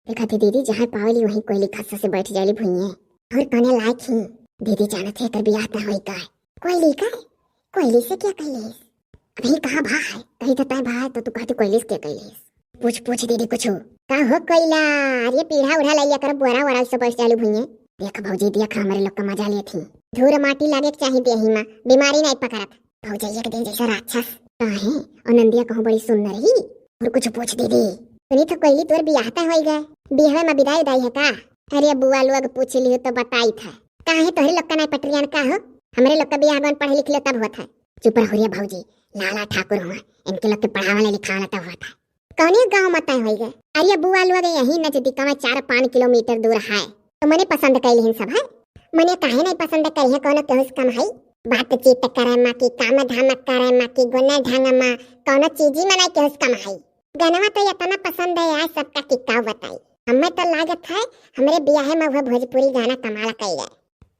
देखा थी दीदी जहाँ पावली वहीं कोयली खस्सा से बैठ जाली भुइये और कने लायक ही। दीदी जानत है कर बियाह ना होई का कोयली का कोयली से क्या कहलिस? अभी कहा भा है कहीं तो तय भा है तो तू कहती कोयली से क्या कहलिस? पूछ पूछ दीदी कुछ का हो कोयला? अरे पीढ़ा उड़ा लाइया कर बोरा वरा से बैठ जाली भुइये। देख भौजी देख हमरे लोग का मजा लिए थी। धूर माटी लागे के चाहिए देही में बीमारी नहीं पकड़त। भौजैया के दिन जैसा राक्षस काहे और नंदिया कहूं बड़ी सुंदर ही। और कुछ पूछ दीदी सुनी तो कोयली तोर बियाहता होई गए बियाह में विदाई उदाई है का? अरे बुआ लोग पूछ ली तो बताई था काहे तोहरे लोग का नहीं पटरियन का हो? हमरे लोग का बियाह बन पढ़े लिख लो तब हुआ था। चुप रहो रे भौजी लाला ठाकुर हुआ इनके लोग के पढ़ावाला लिखावाला तब हुआ था। कौने गाँव मत होई गए? अरे बुआ लोग यही नजदीक में 4-5 किलोमीटर दूर है तो मने पसंद कैली सब है। मने काहे नहीं पसंद करी है कौन केहू कम है? बातचीत करे माँ की काम धाम करे माँ की गुने ढंग माँ कौन चीज में नहीं केहू कम है। गनवा तो इतना पसंद है यार सबका टिक्का बताई। हमें तो लागत है हमरे बियाह में वह भोजपुरी गाना कमाल कई गए।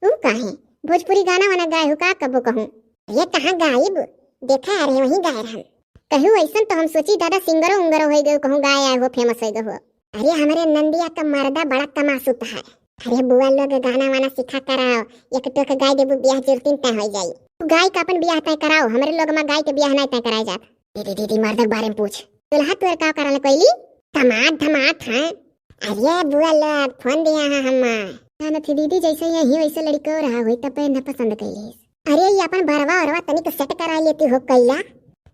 तू काहे भोजपुरी गाना वाना गाय हो का कबो कहूँ? ये कहाँ गायब देखा अरे वहीं गाय हम कहूँ ऐसा तो हम सोची दादा सिंगरो उंगरो हो गए कहूँ गाय आए हो फेमस हो गए। अरे हमारे नंदिया का मर्दा बड़ा कमासुत है। अरे बुआ लोग गाना वाना सिखा कराओ एक टोक गाय देबू बियाह जुर्तिन तय हो जाई। तू गाय का अपन बियाह तय कराओ हमरे लोग में गाय के बियाह नहीं तय कराए जात। दीदी दीदी मर्द बारे में पूछ दुल्हा तोर का कराला कोइली धमात धमात है। अरे बुआ लोग फोन दिया है हम ना थी दीदी जैसे यही वैसे लड़की को रहा हुई तब न पसंद कैली। अरे ये अपन बरवा औरवा तनिक सेट करा लेती हो कैला।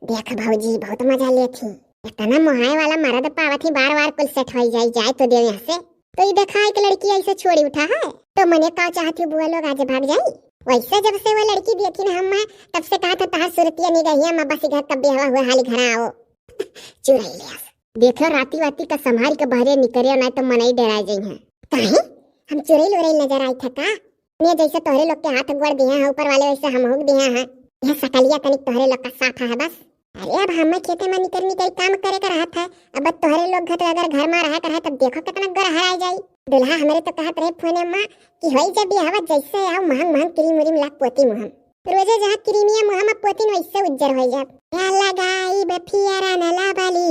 देख भौजी बहुत मजा लेती इतना मोहाय वाला मर्द पावत ही बार कुल सेट हो जाए तो दे यहाँ से। तो ये देखा एक लड़की ऐसे छोड़ी उठा है तो मने का चाहती बुआ लोग आज भाग जाई। वैसे जब से वो लड़की देखी ना हम तब से कहा था तहार सूरतिया निगहिया माँ बस घर कब बेहवा हुआ हाली घर आओ चुराई ले। देखो राती वाती का संभाल के बाहर निकले नहीं तो मनाई डरा जाई है। काहे हम चुराई लुराई नजर आई था का? ने जैसे तोहरे लोग के हाथ गोड़ दिया है ऊपर वाले वैसे हम हुक दिया है। यह सकलिया तनिक तोहरे लोग का साफ है बस। अरे अब हमें खेते में निकल काम करे का रहा था। अब तोहरे लोग अगर घर में रहा कर तब देखो कितना घर हरा जाई। दुल्हा हमारे तो कहत रहे फोने में कि होई जब बियाह जैसे आओ महंग महंग क्रीम उरीम लाग पोती मुहम रोजे जहाँ क्रीमिया मुहम पोती वैसे उज्जर हो जाब। या लगाई बफियारा नला बाली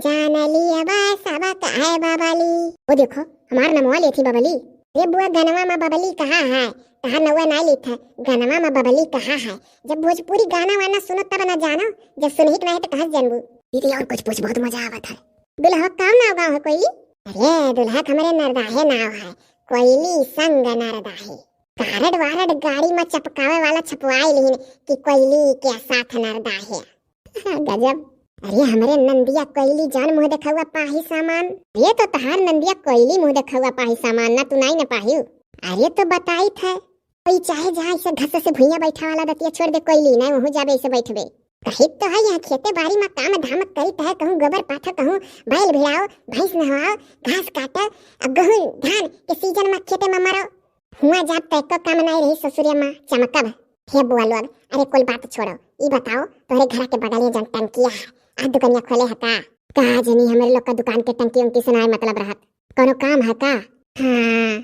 जान लिया बा सबक है बाबाली। वो देखो हमार नमवा लेथी बाबली। ये बुआ गनवा में बबली कहाँ है? कहा नवा ना लिखा गनवा में बबली कहाँ है? जब भोजपुरी गाना वाना सुनो तब ना जानो जब सुनही नहीं तो कहाँ जानबू। दीदी और कुछ पूछ बहुत मजा आवत है। दुल्हा काम नाव गाँव है कोयली? अरे दुल्हा हमारे नरदाहे नाव है कोयली संग नरदाहे। कारड वारड गाड़ी में चपकावे वाला छपवाई लिहिन कि कोयली के साथ नरदाहे। गजब। अरे हमारे नंदिया कोयली जान मुँह देखा पाही सामान। ये तो तहार नंदिया कोयली मुँह देखा पाही सामान ना तू नहीं न पाही। अरे तो बताई था कोई चाहे जहाँ इसे घस से भुइया बैठा वाला दतिया छोड़ दे कोयली नहीं वहाँ जाबे इसे बैठबे। कही तो है यहाँ खेते बाड़ी में काम धाम करी है कहूँ गोबर पाथा कहूँ बैल भिड़ाओ भैंस नहवाओ घास काटो अब गेहूँ धान के सीजन में खेते में मरो हुआ जाब तक तो काम नहीं रही ससुरिया माँ चमकब। हे बुआ लोग अरे कोई बात छोड़ो ये बताओ तोहरे घर के बगल में जन टंकिया है आ दुकानिया खोले है का? कहा जनी हमारे लोग का दुकान के टंकी उनकी सुनाए मतलब रहत कोनो काम है का? हाँ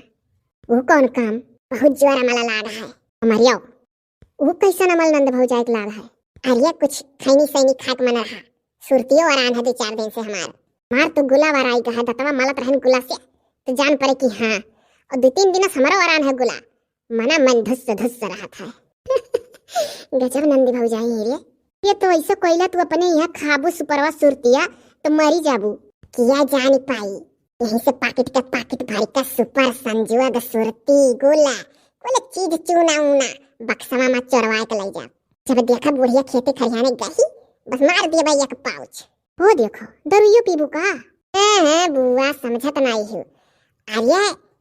वो कौन काम? बहुत जोरा मला लाग है हमारिया। वो कैसा नमल नंद भौजाई के लाग है? अरे कुछ खैनी सैनी खाक मन रहा सुरतियो आरान है 2-4 दिन से हमार मार तो गुला वराई का है दतवा मलत रहन गुला से तो जान पड़े कि हाँ और 2-3 दिन हमारा आरान है गुला मना मन धुस रहा था। गजब नंदी भौजाई रे। ये तो ऐसे कोयला तू अपने यहाँ खाबू सुपरवा सुरतिया तो मरी जाबू किया जान पाई। यहीं से पाकिट भर का सुपर संजुआ द सुरती गोला कोले चीज चूना ऊना बक्सवा में चोरवाए के ले जा। जब देखा बुढ़िया खेते खरियाने गई बस मार दिया भैया का पाउच। वो देखो दरुइयो पीबू का? बुआ समझत नहीं हूँ। अरे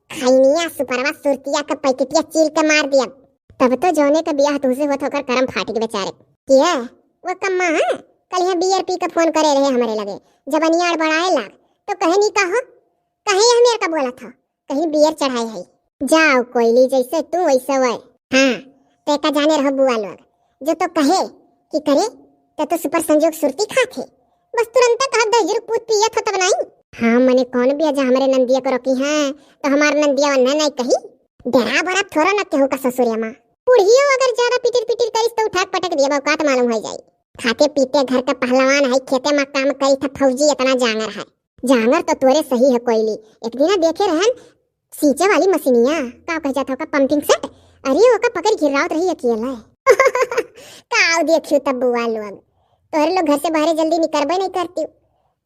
खैनिया सुपरवा सुरतिया का पैकेटिया चीर के मार दिया तब तो जोने का बियाह तुझसे होत होकर करम फाट के बेचारे किया वो कम्मा है। कल यहाँ बीआरपी का फोन करे रहे हमारे लगे जब अनियाड़ बढ़ाए लाग तो कहे नहीं कहो कहे यह मेरे का बोला था कहीं बियर चढ़ाए है। जाओ कोयली जैसे तू वैसे वह हाँ ते का जाने रहो बुआ लोग जो तो कहे कि करे तो सुपर संजोग सुरती खाते बस तुरंत कहा 10 पूत पिया था तब नहीं। हाँ मने कौन भी अजा हमारे नंदिया को रोकी है तो हमारे नंदिया वन्ना नहीं कही डरा बड़ा थोड़ा न केहू का ससुरिया माँ बुढ़ियो अगर ज्यादा पिटिर करिस तो उठाक पटक दिया औकात मालूम हो जाई। खाते पीते घर का पहलवान है खेते में काम करी था फौजी इतना जांगर है जांगर तो तोरे सही है कोयली। एक दिन देखे रहन सींचे वाली मशीनिया का कह जाता का पंपिंग सेट, अरे ओका पकड़ गिरावत रही अकेला काव देखियो तब बुआ लोग तोरे लोग घर से बाहर जल्दी निकलबे नहीं करती।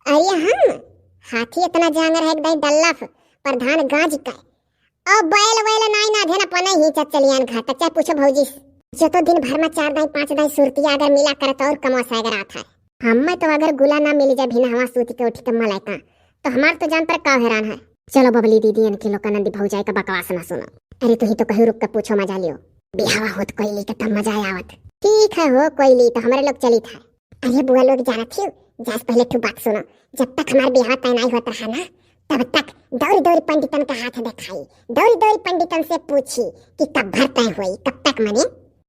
अरे हम हाथी इतना जांगर है एकदम डल्लफ प्रधान गाज का अब बैल वैल नाई ना धेना पना ही चलियान घर तक चाहे पूछो भौजी जो तो दिन भर में 4 दाई 5 दाई सुरती अगर मिला करत और कमा सागर आता है। हमें तो अगर गुला ना मिली जाए बिना हवा सूती के उठी के मलाइका तो हमार तो जान पर का हैरान है। चलो बबली दीदी इनके लोग नंदी भौजाई का बकवास ना सुनो। अरे तू ही तो कहीं रुक के पूछो मजा लियो बिहावा होत कोयली के तब मजा आवत। ठीक है हो कोयली तो हमारे लोग चली था। अरे बुआ लोग जाना थी जास पहले तू बात सुनो। जब तक हमारे बिहाव तय नहीं होता है ना तब तक दौड़ी दौड़ी पंडितन का हाथ दिखाई, दौड़ी दौड़ी पंडितन से पूछी कि कब भर तय हुई कब तक मने।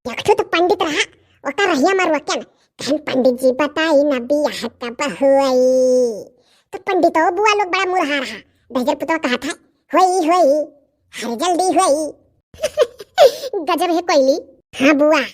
एकठो तो पंडित रहा ओका रहिया मरवा के कहन पंडित जी बताई ना बियाह कब हुई। तो पंडित ओ बुआ लोग बड़ा मुरहा रहा बेजर पुतवा कहा था हुई हुई हर जल्दी हुई गजब है कोयली। हाँ बुआ